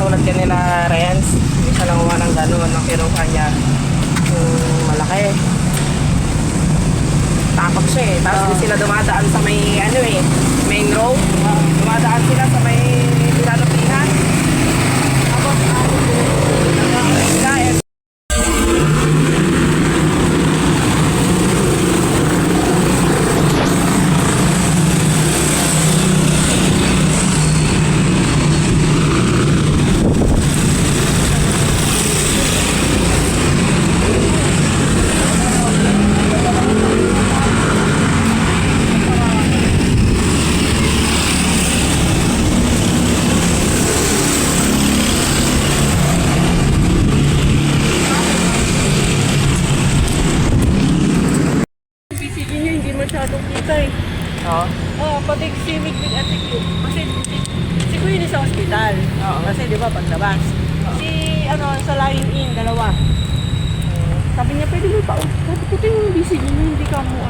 katulad kanila Renz. Hindi siya nanguha ng gano'n. Ang kinuha niya malaki. Tapak siya eh. Tapos hindi sila dumadaan sa may main road. Dumadaan sila sa may pinalupihan. Tapos sila masyadong kita eh. Oo. Oo, pati si Mick Ate Q. Kasi si Queenie sa hospital. Oo. Kasi di ba paglabas. Si sa line in, dalawa. Sabi niya, pwede mo pa. Sabi ko, tingin yung busy niyo, hindi ka mo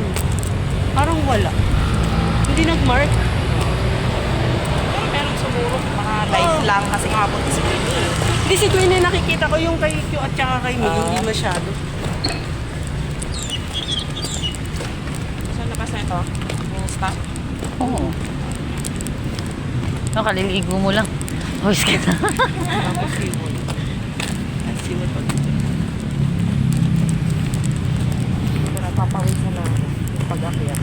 Parang wala. Hindi nag-mark. Meron siguro mga life lang kasi nga po si Queenie. Hindi si Queenie nakikita ko yung kay Q at saka kay Mick, hindi masyado. Saan labas na ito? Yung stop? Oo. No, kaliligo mo lang. Hoys ka na. Tapos siwon. At siwon pag ito napapawisan na yung pag-akyat.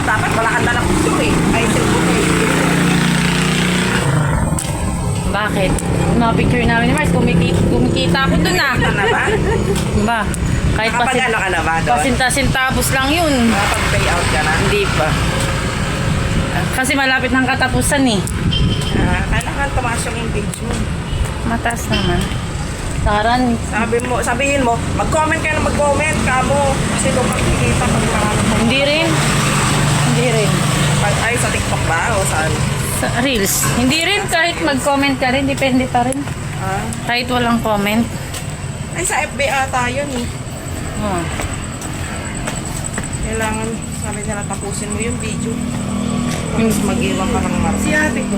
Dapat wala kang dalang picture eh. Ay, cellphone eh. Bakit? Yung mga picture namin ni Mars, kumikita ako dun ah. Ano na ba? Ba? Kahit Nakapag-ano ka na ba doon? pasinta-sintabos lang yun. Nakapag-pay out ka na? Hindi pa. Kasi malapit ng katapusan eh. Kailangan tumaas yung engagement. Mataas naman. Saran, Sabihin mo, mag-comment ka na mag-comment ka mo. Kasi doon makikita pag nakano mo. hindi rin. Hindi rin. Ay, sa TikTok ba? O saan? Sa Reels. Hindi rin. Kahit mag-comment ka rin, depende pa rin. Kahit walang comment. Ay, sa FB ata yun eh. Oh. Kailangan, sabi nila, tapusin mo yung video. Tapos mag-iwan ka ng mark. Si ate ko,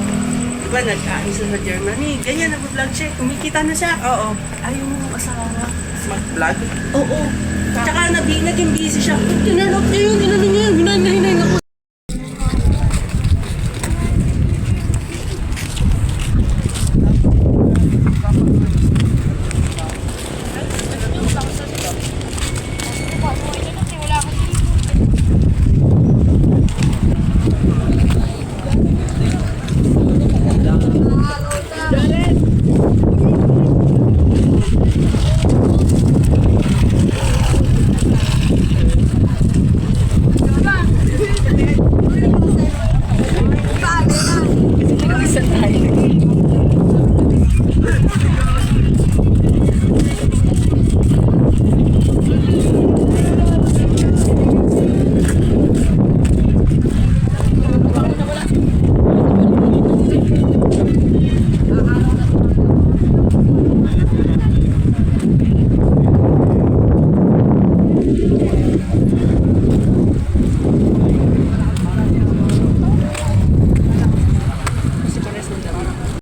di ba nag-aayos na sa Germany? Ganyan, nag-vlog siya. Kumikita na siya. Oo. Ayaw mo asawa. Mag-vlog. Oo. Tsaka naging busy siya.